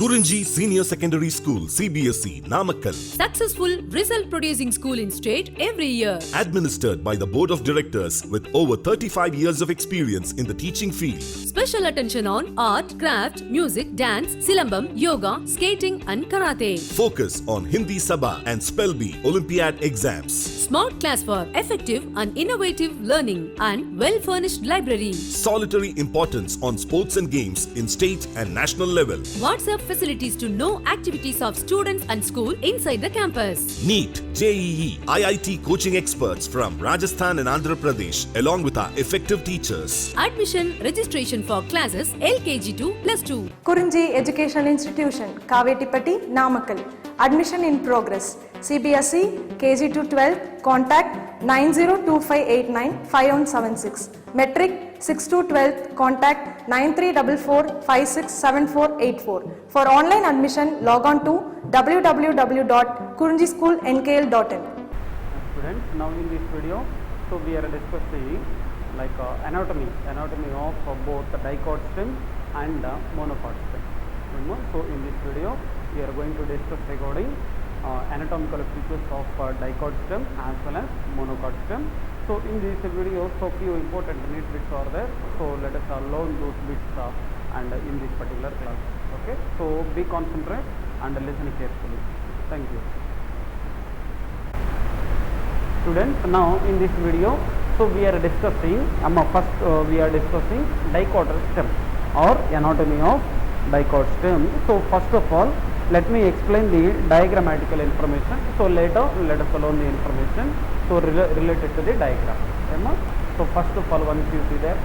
Kurinji Senior Secondary School, CBSE, Namakkal. Successful result producing school in state every year. Administered by the Board of Directors with over 35 years of experience in the teaching field. Special attention on art, craft, music, dance, silambam, yoga, skating and karate. Focus on Hindi Sabha and Spell Bee Olympiad exams. Smart class for effective and innovative learning and well-furnished library. Solitary importance on sports and games in state and national level. WhatsApp facilities to know activities of students and school inside the campus. NEET, JEE, IIT coaching experts from Rajasthan and Andhra Pradesh along with our effective teachers. Admission registration for classes LKG to +2. Kurinji Educational Institution, Kavetipatti, Namakkal. Admission in progress. CBSE, KG to 12, contact 9025895176. Metric 6 to 12, contact 9344567484. For online admission, log on to www.kurinjischoolnkl.in. Students, now in this video, so we are discussing anatomy of both the dicot stem and monocot stem. So in this video, we are going to discuss regarding anatomical features of dicot stem as well as monocot stem. So in this video, so few important neat bits are there. So let us learn those bits and in this particular class. Okay. So be concentrate and listen carefully. Thank you. Students, now in this video, so we are discussing first we are discussing dicot stem or anatomy of dicot stem. So first of all, let me explain the diagrammatical information. So later let us learn the information so related to the diagram. So first of all, once you see there,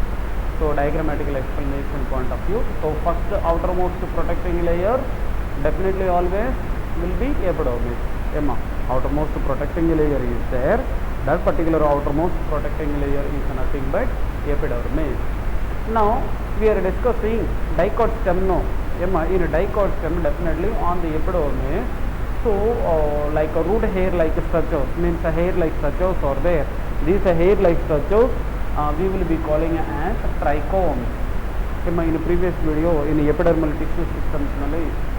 so diagrammatical explanation point of view. So first outermost protecting layer definitely always will be epidermis. Outermost protecting layer is there. That particular outermost protecting layer is nothing but epidermis. Now we are discussing dicot stem. No, in a dicot stem definitely on the epidermis. So like a root hair like structures, means a hair like structures are there. These hair like structures we will be calling as trichomes. In the previous video, in the epidermal tissue systems,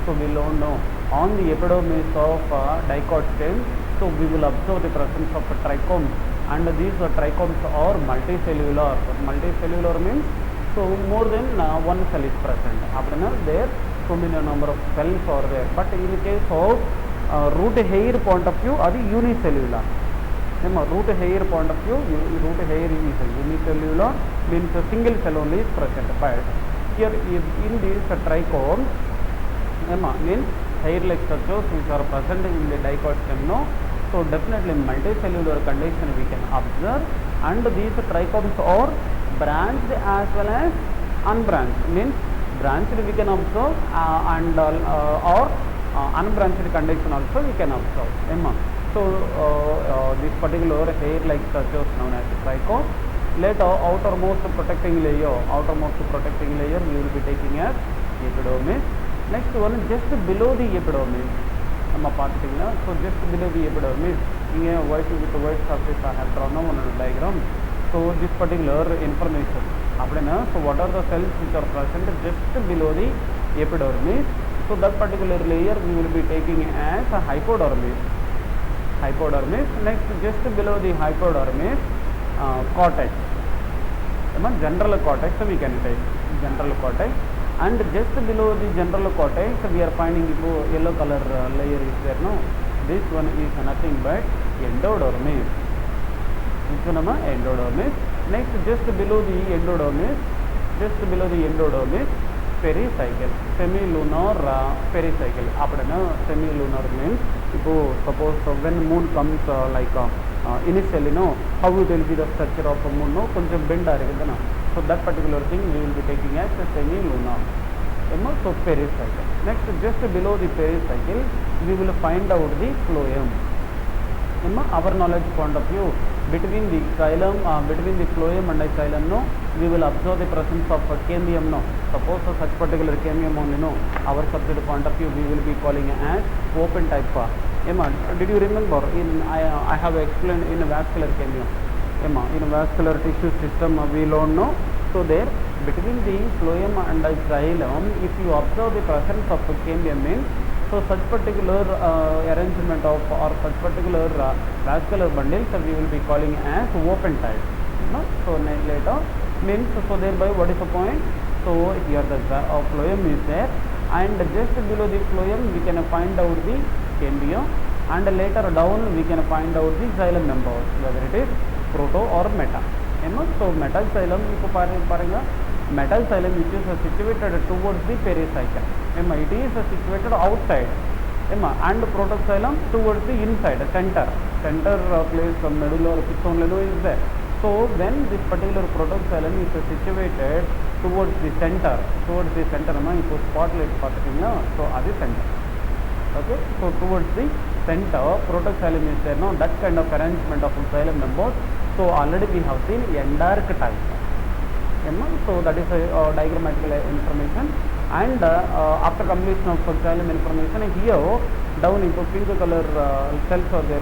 so we learned on the epidermis of dicot stem, so we will observe the presence of trichomes, and these trichomes are multicellular. Multicellular means so more than one cell is present. After there, so many number of cells are there. But in the case of root hair point of view, that is unicellular. Root hair point of view, root hair is unicellular, means a single cell only is present. But here in this trichome, means hair-like structures which are present in the dicot stem. No, so definitely multicellular condition we can observe, and these trichomes are branched as well as unbranched. Means branched we can observe or unbranched condition also we can observe. So this particular hair-like structure is known as trichome. Later outermost protecting layer we will be taking as epidermis. Next one, just below the epidermis, so just below the epidermis, here white with the white surface I have drawn on a diagram. So this particular information, so what are the cells which are present just below the epidermis? So that particular layer we will be taking as a hypodermis. Next, just below the hypodermis, cortex. General cortex we can take general cortex, and just below the general cortex we are finding yellow color layer is there. No, this one is nothing but endodermis. This one endodermis. Next, just below the endodermis, pericycle, semilunar pericycle. Semilunar means suppose when moon comes initially, how it will be the structure of a moon, bend. So that particular thing we will be taking as a semilunar. So pericycle. Next, just below the pericycle we will find out the phloem. Our knowledge point of view, between the xylem, between the phloem and the xylem, we will observe the presence of cambium. Suppose such particular cambium only, our subject point of view we will be calling as open type. Did you remember I have explained in vascular cambium? In vascular tissue system we learn. So there between the phloem and the xylem, if you observe the presence of cambium means, so such particular arrangement of or such particular vascular bundles we will be calling as open type. No? So later means, so thereby what is the point? So here the phloem is there, and just below the phloem we can find out the cambium, and later down we can find out the xylem members, whether it is proto or meta. So metal xylem metal xylem which is situated towards the pericycle, it is situated outside, and protoxylem towards the inside, center place medulla or pistoleno is there. So when this particular protoxylem is situated towards the center, ipo spotlight pathina, so adi center. Okay, so towards the center protoxylem is there. Now that kind of arrangement of xylem members, so already we have seen endark type. So that is a diagrammatical information, and after completion of xylem information, here down into pink color cells are there.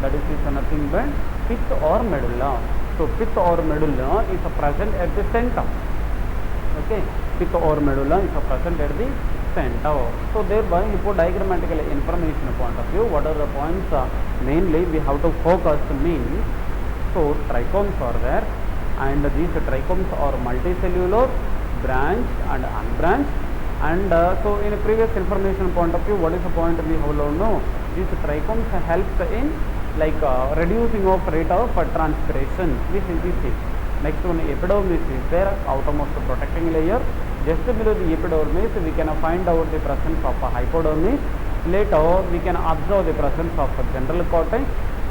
That is nothing but pith or medulla. So pith or medulla is present at the center. Okay, pith or medulla is present at the center. So thereby, for diagrammatical information point of view, what are the points mainly we have to focus means, so trichomes are there, and these trichomes are multicellular, branched and unbranched, and so in a previous information point of view, what is the point we have to know? These trichomes helps in like reducing of rate of transpiration. This is the thing. Next one, epidermis is there, outermost protecting layer. Just below the epidermis we can find out the presence of a hypodermis. Later we can observe the presence of a general cortex,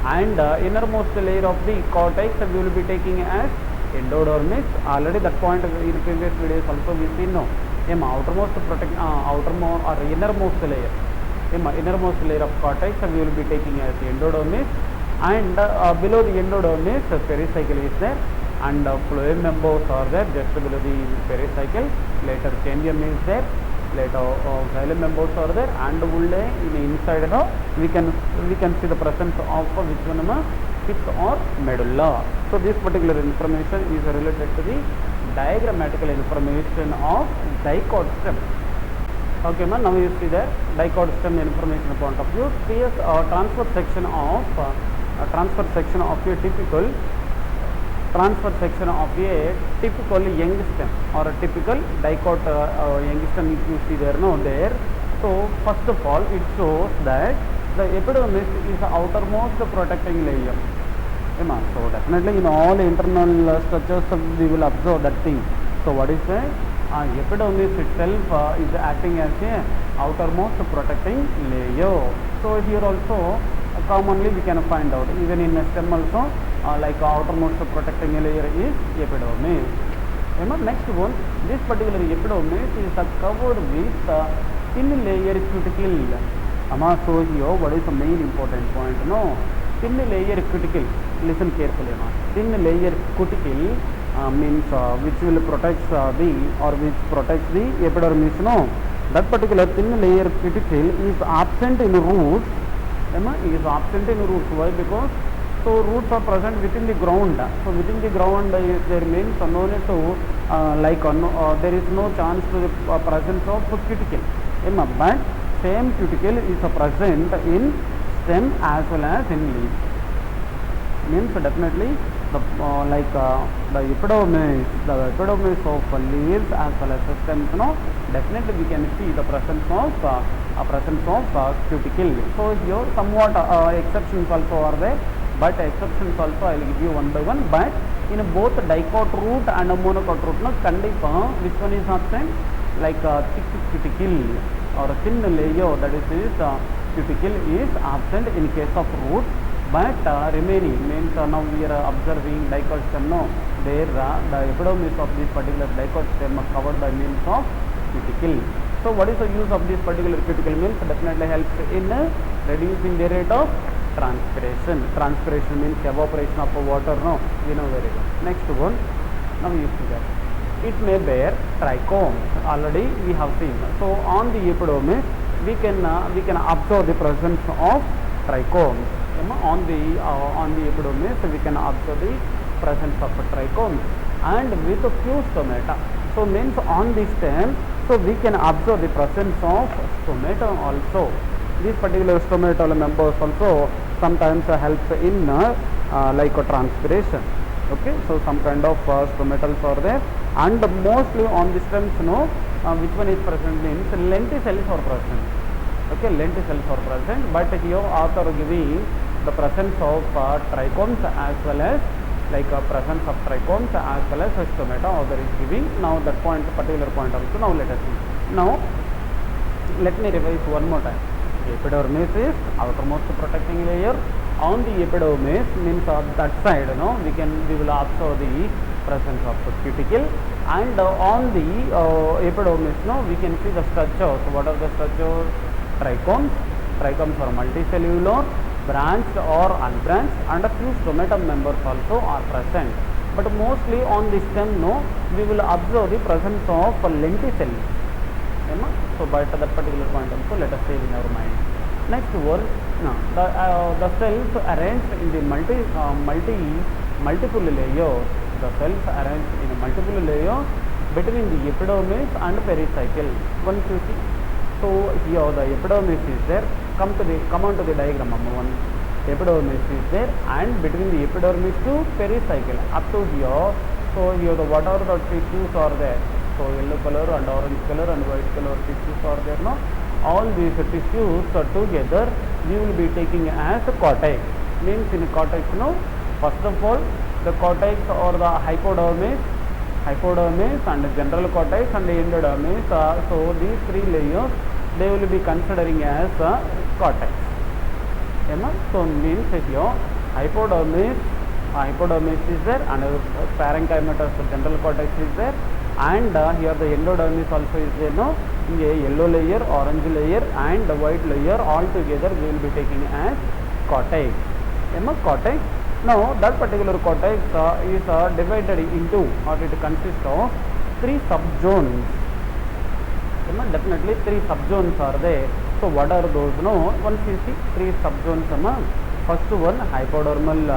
and innermost layer of the cortex we will be taking as endodermis. Already that point in previous videos also we seen. No, outermost or innermost layer, innermost layer of cortex we will be taking as endodermis, and below the endodermis pericycle is there, and phloem members are there just below the pericycle. Later cambium is there, later xylem members are there, and inside we can see the presence of which one, pith or medulla. So this particular information is related to the diagrammatical information of dicot stem. Okay, now you see there dicot stem information point of view. Here's transfer section of a typical young stem or a typical dicot young stem. If you see there, no there. So first of all, it shows that the epidermis is the outermost protecting layer. So definitely in all internal structures we will observe that thing. So what is that? Epidermis itself is acting as a outermost protecting layer. So here also commonly we can find out, even in a stem also, like outermost protecting layer is epidermis. Next one, this particular epidermis is covered with thin layer cuticle. So here what is the main important point? No, thin layer cuticle. Listen carefully. Thin layer cuticle means which will protect which protects the epidermis. No, that particular thin layer cuticle is absent in roots. Is absent in roots. Why? Because so roots are present within the ground. So within the ground there means no need to there is no chance to the presence of cuticle. But same cuticle is present in stem as well as in leaf. Means definitely the epidermis of leaves as well as stems, definitely we can see the presence of cuticle. So here somewhat exceptions also are there, but exceptions also I will give you one by one. But in both dicot root and monocot root, which one is absent? Like thick cuticle or a thin layer, that is cuticle is absent in case of root. But remaining means now we are observing dicot stem. No, there the epidermis of this particular dicot stem are covered by means of cuticle. So what is the use of this particular cuticle? Means definitely helps in reducing the rate of transpiration. Transpiration means evaporation of water. No, we know very well. Next one, now you see that it may bear trichomes. Already we have seen. So on the epidermis we can observe the presence of trichomes. On the epidermis we can observe the presence of trichomes, and with a few stomata. So means on this stem, so we can observe the presence of stomata also. These particular stomatal members also sometimes helps in like a transpiration. Okay, so some kind of stomatals are there, and mostly on the stems, which one is present means lenticels are present. Okay, lenticels are present, but here author giving the presence of trichomes as well as like presence of trichomes as well as stomata author is giving. Now that point, particular point also, now let us see. Now let me revise one more time. Epidermis is outermost protecting layer. On the epidermis means on that side, we will observe the presence of the cuticle, and on the epidermis, we can see the structures. What are the structures? Trichomes. Trichomes are multicellular, branched or unbranched, and a few stomatum members also are present. But mostly on the stem, we will observe the presence of lenticels. So by that particular point also, let us save in our mind. Next one, the cells arranged in the multiple layers. The cells arranged in a multiple layer between the epidermis and pericycle. Once you see, so here the epidermis is there. Come on to the diagram. One epidermis is there, and between the epidermis to pericycle up to here. So here the what are the tissues are there? So yellow color and orange color and white color tissues are there. All these tissues together we will be taking as cortex. Means in cortex, first of all the cortex or the hypodermis and general cortex and the endodermis. So these three layers they will be considering as cortex. So means here hypodermis is there, and parenchymatous general cortex is there, and here the endodermis also is there. A yellow layer, orange layer and the white layer all together we will be taking as cortex. Cortex. Now that particular cortex is divided into, or it consists of 3 subzones. Definitely 3 subzones are there. So what are those? Once you see 3 subzones, first one hypodermal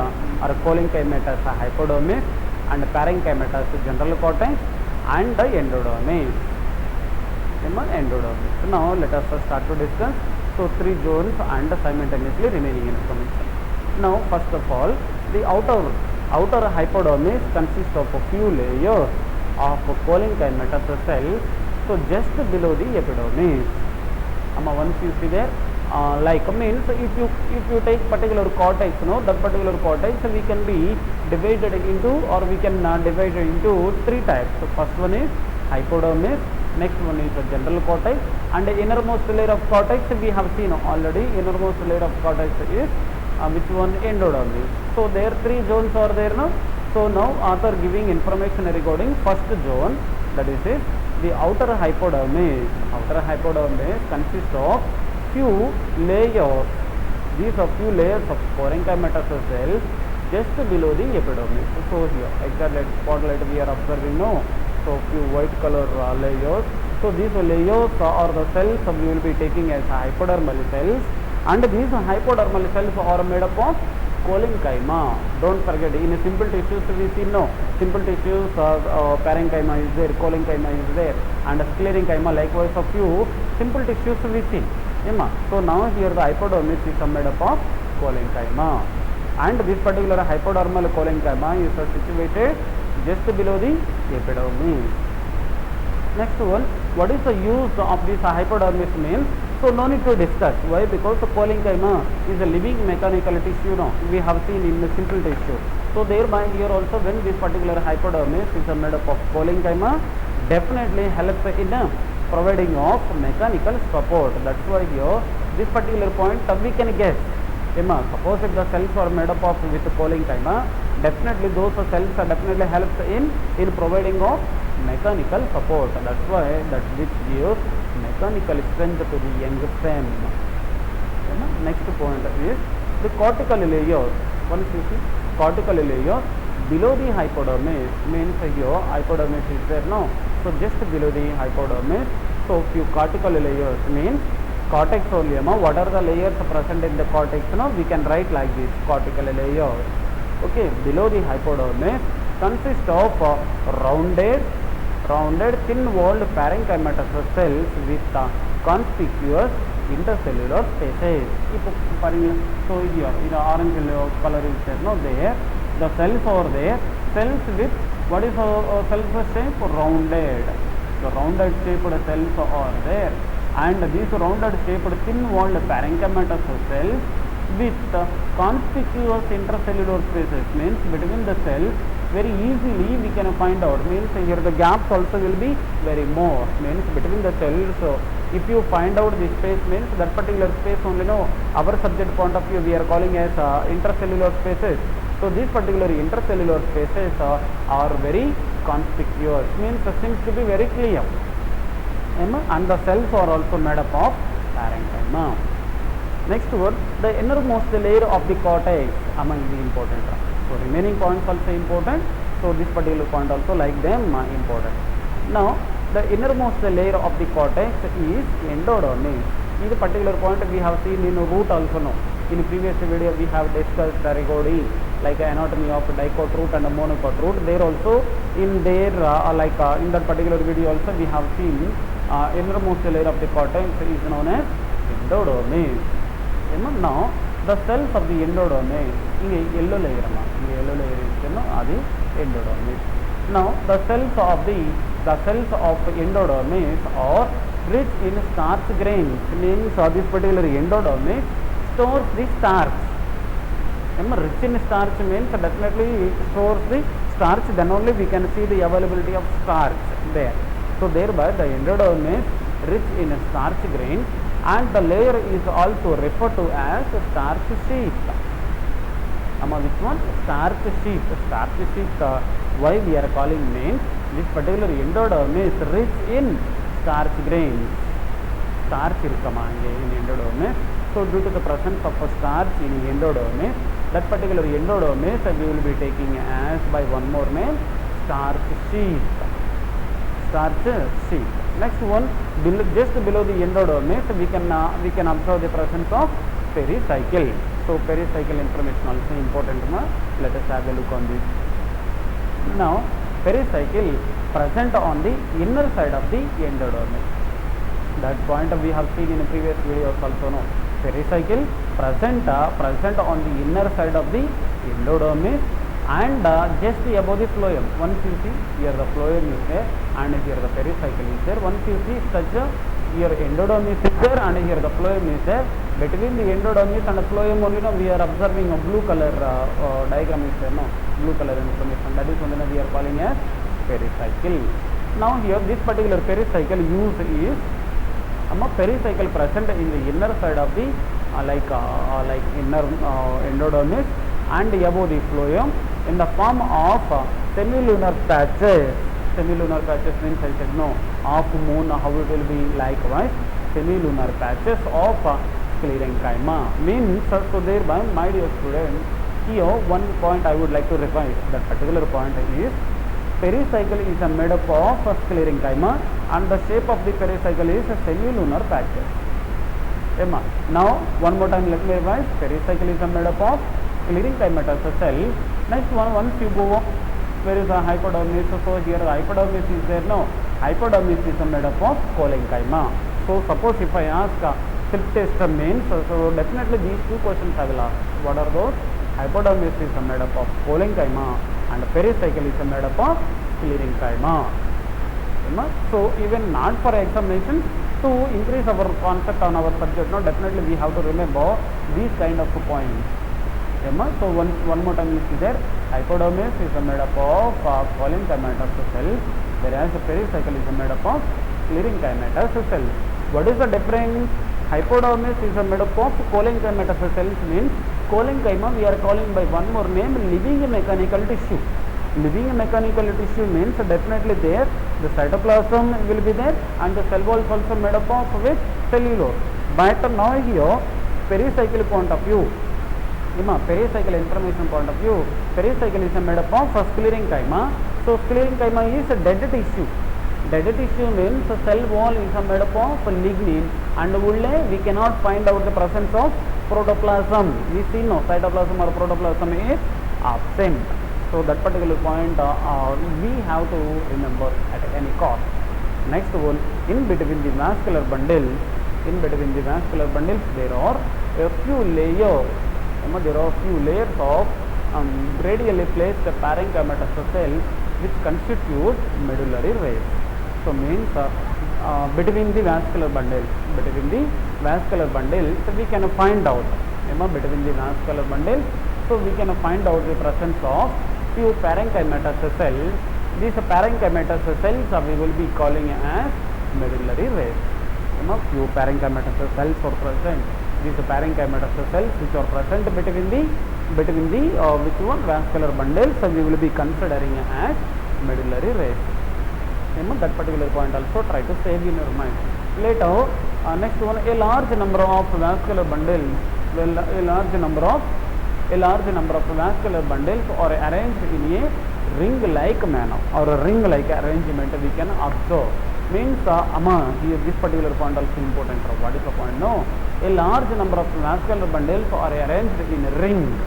or cholenchymatous hypodermis, and parenchymatous general cortex, and the endodermis. Endodermis. So now let us start to discuss. So 3 zones and simultaneously remaining information. Now first of all, the outer hypodermis consists of a few layers of cholenchymatous cells. So just below the epidermis. Once you see there, like means if you take particular cortex, that particular cortex we can be divided into, or we can divide it into 3 types. So first one is hypodermis, next one is the general cortex, and the innermost layer of cortex we have seen already. Innermost layer of cortex is which one? Endodermis. So there 3 zones are there now. So now author giving information regarding first zone, that is it, the outer hypodermis. Outer hypodermis consists of few layers. These are few layers of parenchymatous cells just below the epidermis. So here exactly spotlight we are observing now. So few white color layers. So these layers are the cells we will be taking as hypodermal cells, and these hypodermal cells are made up of cholenchyma. Don't forget, in a simple tissues we see simple tissues, parenchyma is there, cholenchyma is there, and sclerenchyma likewise a few simple tissues we see. So now here the hypodermis is made up of cholenchyma, and this particular hypodermal cholenchyma is situated just below the epidermis. Next one, what is the use of this hypodermis means? So no need to discuss. Why? Because the cholenchyma is a living mechanical tissue. We have seen in the simple tissue. So thereby here also, when this particular hypodermis is made up of cholenchyma, definitely helps in providing of mechanical support. That's why here this particular point we can guess. Suppose if the cells are made up of with cholenchyma, definitely those cells are definitely helps in providing of mechanical support. That's why that which gives mechanical strength to the young stem. Next point is the cortical layers. Once you see cortical layer below the hypodermis, means here hypodermis is there now. So just below the hypodermis, so few cortical layers means cortex only. What are the layers present in the cortex? We can write like this: cortical layers. Okay, below the hypodermis, consists of rounded thin-walled parenchymatous cells with conspicuous intercellular spaces. So the orange color is there, no, there the cells over there, cells with what is cells shape? Rounded. The rounded shaped cells are there, and these rounded shaped thin-walled parenchymatous cells with conspicuous intercellular spaces, means between the cells very easily we can find out, means here the gaps also will be very more, means between the cells. So if you find out the space, means that particular space only, no, our subject point of view we are calling as intercellular spaces. So these particular intercellular spaces are very conspicuous, means seems to be very clear, and the cells are also made up of parenchyma. Next word, the innermost layer of the cortex among the important. So remaining points also important. So this particular point also like them important. Now the innermost layer of the cortex is endodermis. This particular point we have seen in root also. No, in previous video we have discussed regarding like anatomy of dicot root and monocot root. There also in there in that particular video also we have seen innermost layer of the cortex is known as endodermis. Now the cells of the endodermis, yellow layer is endodermis. Now the cells of endodermis are rich in starch grains, means this particular endodermis stores the starch. Rich in starch means definitely stores the starch, then only we can see the availability of starch there. So thereby the endodermis rich in starch grains, and the layer is also referred to as starch sheath. Which one? Starch sheath. Starch sheath, why we are calling means this particular endodermis rich in starch grains. Starch in endodermis. So due to the presence of a starch in endodermis, that particular endodermis we will be taking as by one more name, starch sheath. Starch sheath. Next one, just below the endodermis we can observe the presence of pericycle. So pericycle information also important. Let us have a look on this. Now pericycle present on the inner side of the endodermis. That point we have seen in the previous videos also. No, pericycle present on the inner side of the endodermis, and just above the phloem. Once you see here the phloem is there and here the pericycle is there. Once you see such here endodermis is there and here the phloem is there. Between the endodermis and the phloem only, we are observing a blue color diagram is there. No, blue color information. That is something we are calling as pericycle. Now here this particular pericycle use is pericycle present in the inner side of the inner endodermis and above the phloem in the form of semilunar patches. Semilunar patches means I said no, half moon, how it will be likewise. Semilunar patches of sclerenchyma means, so thereby my dear student, here one point I would like to revise. That particular point is pericycle is made up of sclerenchyma and the shape of the pericycle is semilunar patches. Now one more time let me revise. Pericycle is made up of sclerenchymatous cell. Next one, once you go up, where is the hypodermis? So here hypodermis is there. No, hypodermis is made up of cholenchyma. So suppose if I ask slip test means, so definitely these two questions I will ask. What are those? Hypodermis is made up of cholenchyma and pericycle is made up of sclerenchyma. So even not for examination, to increase our concept on our subject, no, definitely we have to remember these kind of points. So one more time you see there, hypodermis is made up of cholenchymatous cells, whereas the pericycle is made up of sclerenchymatous cells. What is the difference? Hypodermis is made up of cholenchymatous cells means cholenchyma we are calling by one more name, living mechanical tissue. Living mechanical tissue means definitely there the cytoplasm will be there and the cell wall also made up of with cellulose. But now here pericycle point of view, pericycle information point of view, pericycle is made up of sclerenchyma. So sclerenchyma is a dead tissue. Dead tissue means the cell wall is made up of lignin and we cannot find out the presence of protoplasm. We see no cytoplasm or protoplasm is absent. So that particular point we have to remember at any cost. Next one, in between the vascular bundles, there are a few layers. There are a few layers of radially placed parenchymatous cells which constitute medullary rays. So means between the vascular bundles, we can find out between the vascular bundles. So we can find out the presence of few parenchymatous cells. These parenchymatous cells we will be calling as medullary rays. Few parenchymatous cells are present. These parenchymatous cells which are present between the which one vascular bundles, so we will be considering as medullary rays. That particular point also try to save in your mind. Later, next one, a large number of vascular bundles, a large number of vascular bundles are arranged in a ring-like manner or a ring-like arrangement we can observe. Means here this particular point also important. What is the point? No, a large number of vascular bundles are arranged in a ring.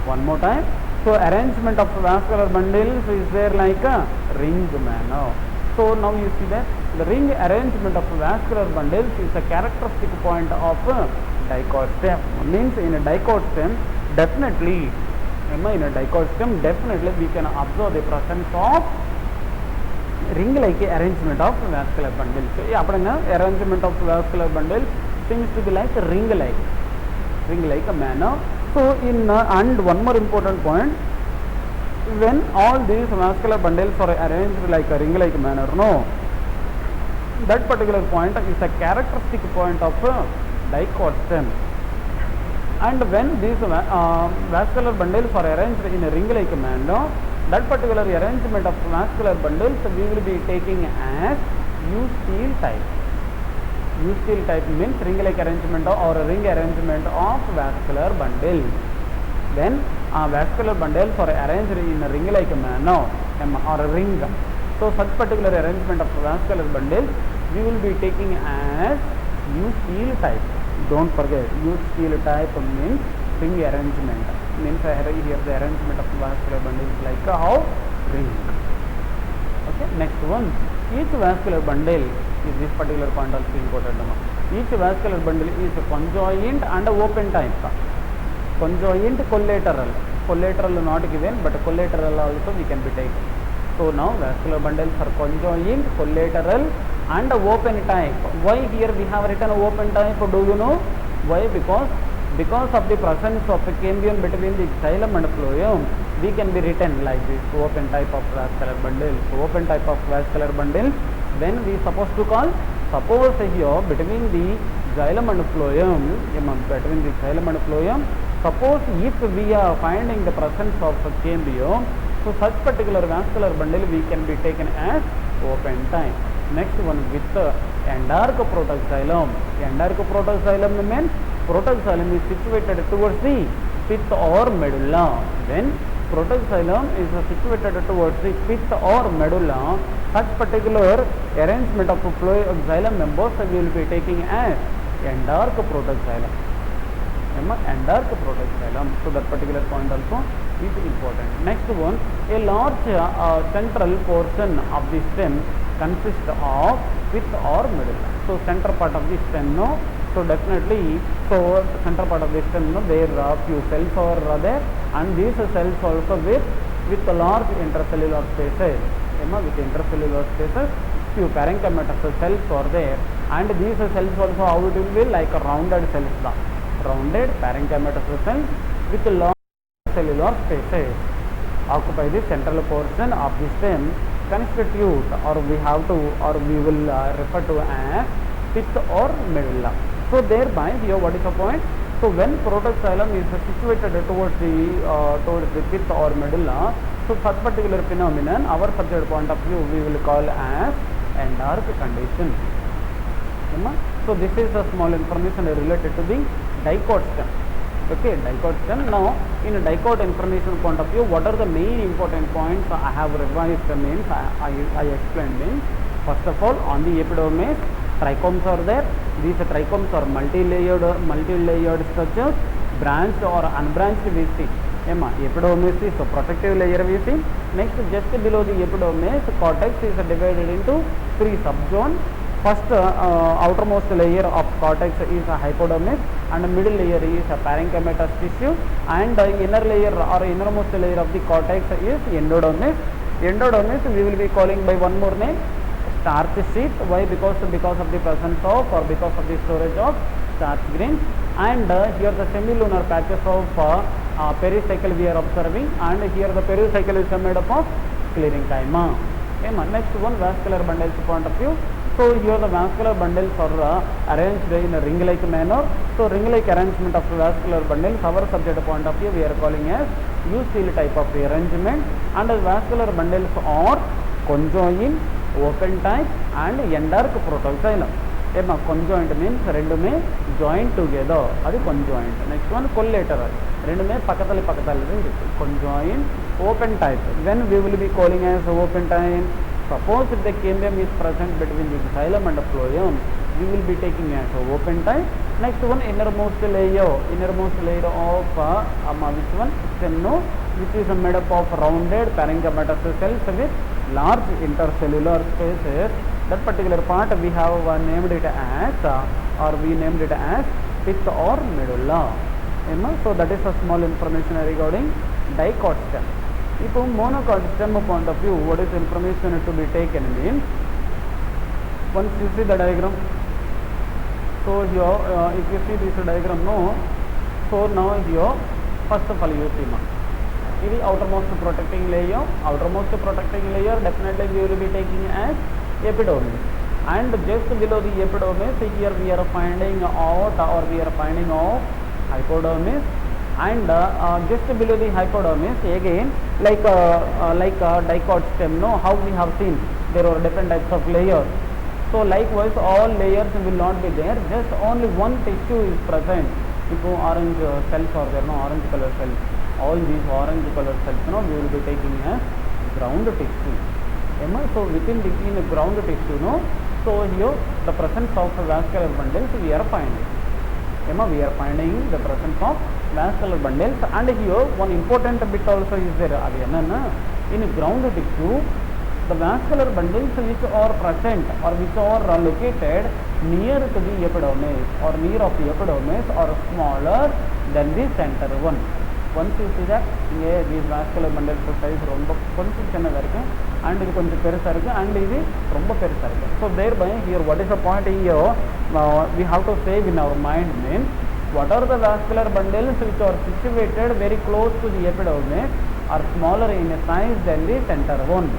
One more time. So arrangement of vascular bundles is there like a ring manner. So now you see that the ring arrangement of vascular bundles is a characteristic point of dicot stem. Means in a dicot stem definitely we can observe the presence of ring-like arrangement of vascular bundles. So arrangement of vascular bundles seems to be like a ring-like manner. So in and one more important point, when all these vascular bundles are arranged like a ring-like manner, no, that particular point is a characteristic point of dicot stem. And when these vascular bundles are arranged in a ring-like manner, that particular arrangement of vascular bundles we will be taking as U-steel type. U-steel type means ring-like arrangement or a ring arrangement of vascular bundles. Then vascular bundles are arranged in a ring-like manner or a ring. So such particular arrangement of vascular bundles we will be taking as U-steel type. Don't forget, U-steel type means ring arrangement. Means here the arrangement of vascular bundles like how ring. Okay. Next one, each vascular bundle is this particular point also important. Each vascular bundle is conjoint and open type. Conjoint, collateral not given, but collateral also we can be taken. So now vascular bundles are conjoint, collateral and open type. Why here we have written open type? Do you know why? Because of the presence of a cambium between the xylem and phloem, we can be written like this, open type of vascular bundle. So open type of vascular bundle, when we supposed to call, suppose here between the xylem and phloem, suppose if we are finding the presence of a cambium, so such particular vascular bundle we can be taken as open type. Next one, with endarco protoxylem. Endarco protoxylem means protoxylem is situated towards the pith or medulla. When protoxylem is situated towards the pith or medulla, such particular arrangement of xylem members we will be taking as endarco protoxylem. Endarco protoxylem. So that particular point also is important. Next one, a large central portion of the stem consists of pith or medulla. So center part of the stem, no. So definitely, so center part of the stem, no, there are few cells are there, and these cells also with large intercellular spaces. With intercellular spaces, few parenchymatous cells are there, and these cells also how it will be like a rounded cells, rounded parenchymatous cells with large cellular spaces occupy the central portion of the stem, constitute or we will refer to as pith or medulla. So thereby here what is the point? So when protoxylem is situated towards the pith or medulla, so such particular phenomenon, our subject point of view, we will call as endarc condition. So this is a small information related to the dicot stem. Okay, dicot stem. Now in a dicot information point of view, what are the main important points I have revised means I explained means, first of all, on the epidermis trichomes are there. These trichomes are multi-layered structures, branched or unbranched we see. Epidermis is a protective layer we see. Next, just below the epidermis, cortex is divided into 3 subzones. First, outermost layer of cortex is a hypodermis, and the middle layer is a parenchymatous tissue, and the inner layer or innermost layer of the cortex is endodermis. Endodermis we will be calling by one more name, starch sheath. Why? Because of the presence of or because of the storage of starch grains. And here the semilunar patches of pericycle we are observing, and here the pericycle is made up of sclerenchyma. Next one, vascular bundles point of view. So here the vascular bundles are arranged in a ring-like manner. So ring-like arrangement of vascular bundles, our subject point of view we are calling as U-seal type of arrangement, and the vascular bundles are conjoined, open type and endark protoxylem. Conjoint means rendume joined together, adi conjoint. Next one, collateral, rendume pakatali conjoined, open type. When we will be calling as open type, suppose if the cambium is present between the xylem and the phloem, we will be taking as open type. Next one, innermost layer of which one, steno, which is made up of rounded parenchymatous cells with large intercellular spaces. That particular part we have named it as pith or medulla. So that is a small information regarding dicot stem. If monocot stem point of view, what is information to be taken means, once you see the diagram, so here if you see this diagram, no, so now here first of all you see this outermost protecting layer, definitely we will be taking as epidermis, and just below the epidermis here we are finding out hypodermis, and just below the hypodermis again like a dicot stem, no, how we have seen there are different types of layers. So likewise all layers will not be there, just only one tissue is present. If orange cells are there, no, orange color cells, all these orange color cells, no, we will be taking as ground tissue. So within the ground tissue, no, so here the presence of vascular bundles we are finding. We are finding the presence of vascular bundles, and here one important bit also is there. In ground tissue, the vascular bundles which are present or which are located near to the epidermis or near of the epidermis are smaller than the center one. Once you see that, these vascular bundles size and this and this so thereby here what is the point here, we have to save in our mind means, what are the vascular bundles which are situated very close to the epidermis are smaller in size than the center one.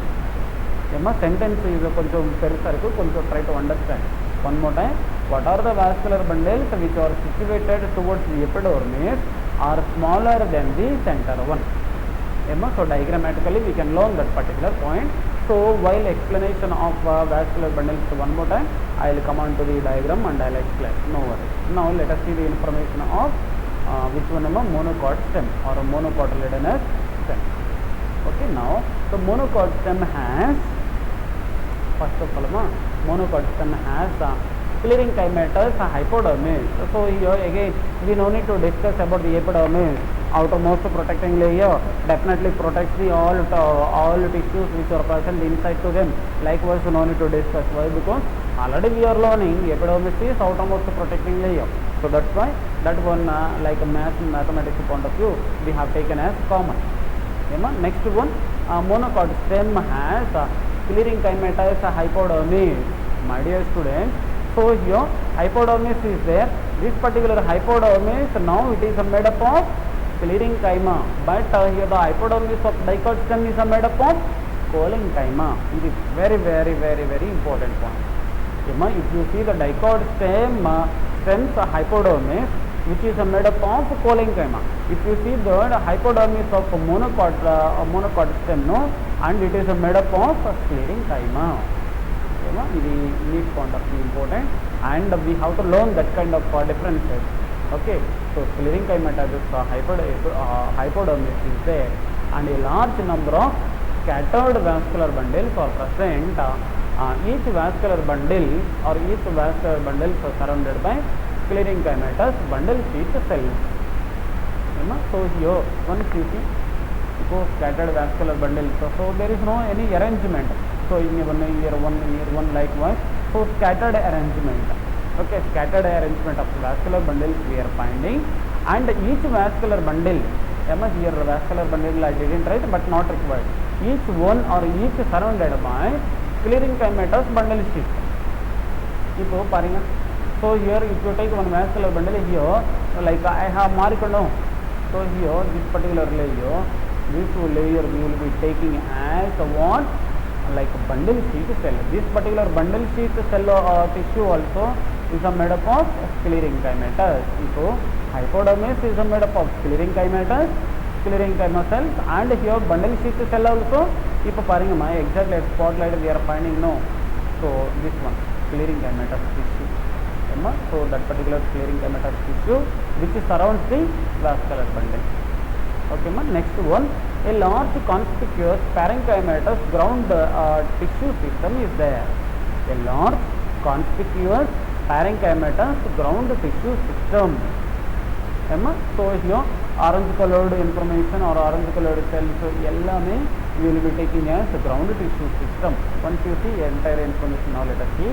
Sentence is try to understand. One more time, what are the vascular bundles which are situated towards the epidermis are smaller than the center one. So diagrammatically we can learn that particular point. So while explanation of vascular bundles one more time, I will come on to the diagram and I will explain. No worries. Now let us see the information of which one monocot stem or monocotyledonous stem. Okay, now the monocot stem has, first of all, monocot stem has sclerenchymatous hypodermis. So here again we no need to discuss about the epidermis. Outermost protecting layer definitely protects the all tissues which are present inside to them. Likewise no need to discuss. Why? Because already we are learning epidermis is outermost protecting layer. So that's why that one like a mathematics point of view we have taken as common. Next one, monocot stem has sclerenchymatous hypodermis. My dear students, so here hypodermis is there. This particular hypodermis now it is made up of sclerenchyma, but here the hypodermis of dicot stem is made up of cholenchyma. It is very important point. If you see the dicot stems hypodermis which is made up of cholenchyma. If you see the hypodermis of monocot stem, no, and it is made up of sclerenchyma. This is point of view important, and we have to learn that kind of differences. Okay, so sclerenchymatous hypodermis is there, and a large number of scattered vascular bundles are present. Each vascular bundle is surrounded by sclerenchymatous bundle sheath cells. So here once you see scattered vascular bundle, so there is no any arrangement. So in one likewise, so scattered arrangement. Okay, scattered arrangement of vascular bundles we are finding, and each vascular bundle, here vascular bundle I didn't write but not required, each one or each surrounded by sclerenchymatous bundle sheath. So here if you take one vascular bundle here, like I have marked now, so here this particular layer, this layer we will be taking as what, like bundle sheath cell. This particular bundle sheath cell tissue also is made up of sclerenchymatous. So hypodermis is made up of sclerenchymatous cells, and here bundle sheath cell also, if exactly spotlight we are finding no, so this one sclerenchymatous tissue. So that particular sclerenchymatous tissue which surrounds the vascular bundle. Okay, next one, a large conspicuous parenchymatous ground tissue system is there. A large conspicuous parenchymatous ground tissue system. So here orange colored information or orange colored cells ellame we will be taking as ground tissue system. Once you see entire information, now let us see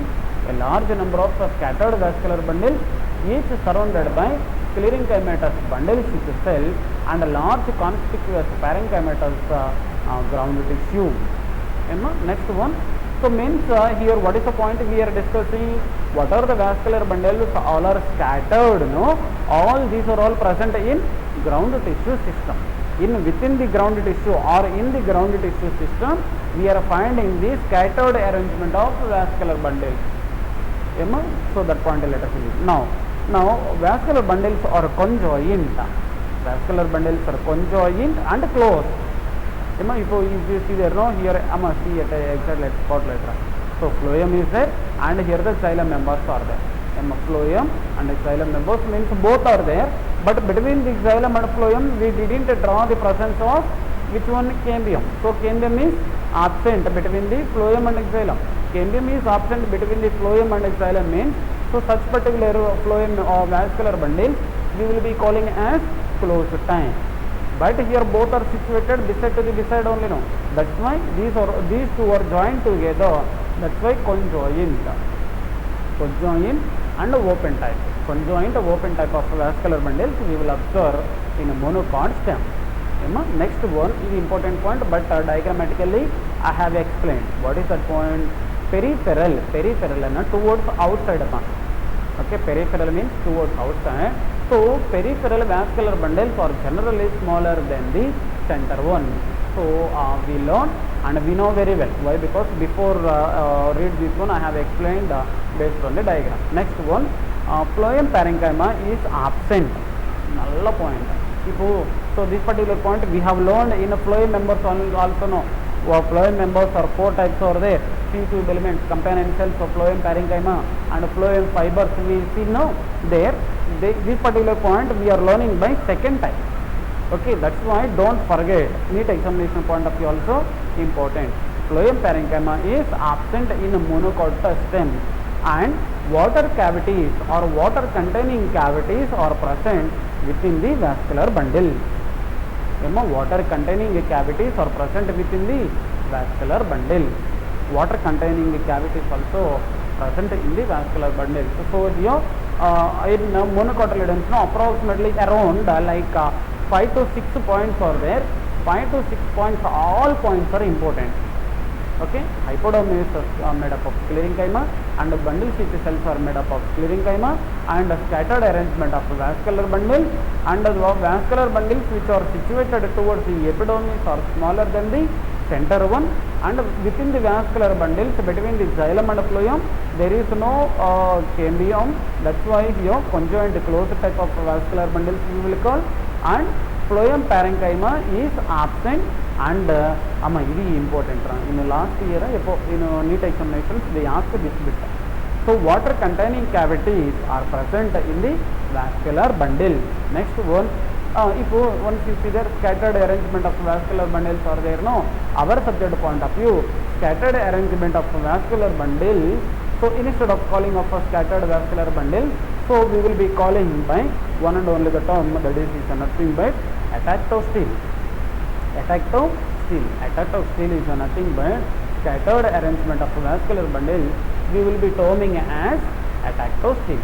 a large number of scattered vascular bundles, each surrounded by sclerenchymatous bundle sheath cell and a large conspicuous parenchymatous ground tissue. Next one, so means here what is the point we are discussing? What are the vascular bundles? All are scattered, no? All these are all present in ground tissue system. Within the ground tissue or in the ground tissue system, we are finding the scattered arrangement of vascular bundles. So that point let us see. Now vascular bundles are conjoined. Vascular bundles are conjoined and closed. If you see there, no, here see at exactly spotlight. So phloem is there, and here the xylem members are there. Phloem and xylem members means both are there, but between the xylem and phloem we didn't draw the presence of which one? Cambium. So cambium is absent between the phloem and xylem. Cambium is absent between the phloem and xylem means, so such particular phloem or vascular bundle we will be calling as closed time. But here both are situated beside to the beside only, no. That's why these two are joined together. That's why conjoined and open type. Conjoined open type of vascular bundles we will observe in a monocot stem. Next one is important point, but diagrammatically I have explained. What is that point? Peripheral and towards outside. Okay, peripheral means towards outside. So peripheral vascular bundles are generally smaller than the center one. So we learn and we know very well. Why? Because before read this one I have explained based on the diagram. Next one, phloem parenchyma is absent. Null point. So this particular point we have learned in phloem members also know. Phloem members are 4 types are there. C-tube elements, companion cells of phloem parenchyma and phloem fibers we see now there. This particular point we are learning by second type. Okay, that's why don't forget. NEET examination point of view also important. Phloem parenchyma is absent in a monocot stem, and water cavities or water containing cavities are present within the vascular bundle. Water containing cavities are present within the vascular bundle. Water containing cavities also present in the vascular bundle. So here in monocotyledons, approximately around 5 to 6 points are there. 5 to 6 points, all points are important. Okay, hypodermis is made up of sclerenchyma and bundle sheath cells are made up of sclerenchyma and scattered arrangement of vascular bundle, and the vascular bundles which are situated towards the epidermis are smaller than the center one, and within the vascular bundles between the xylem and phloem there is no cambium. That's why here conjoined closed type of vascular bundles we will call, and phloem parenchyma is absent. And very important in the last year in NEET examinations they asked this bit. So water containing cavities are present in the vascular bundle. Next one, if once you see there scattered arrangement of vascular bundles are there, no, our subject point of view, scattered arrangement of vascular bundles. So instead of calling of a scattered vascular bundle, So we will be calling by one and only the term that is nothing but attractive steel. Attractive steel. Attractive steel is nothing but scattered arrangement of vascular bundles. We will be terming as attractive steel.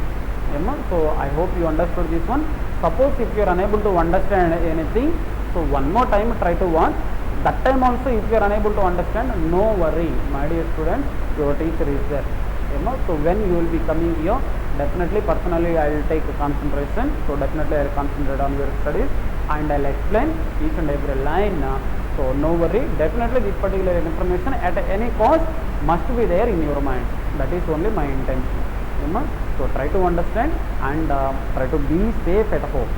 So I hope you understood this one. Suppose if you are unable to understand anything, so one more time try to watch. That time also if you are unable to understand, no worry, my dear students, your teacher is there. So when you will be coming here, definitely personally I will take concentration. So definitely I will concentrate on your studies and I will explain each and every line. So no worry, definitely this particular information at any cost must be there in your mind. That is only my intention. So try to understand and try to be safe at home.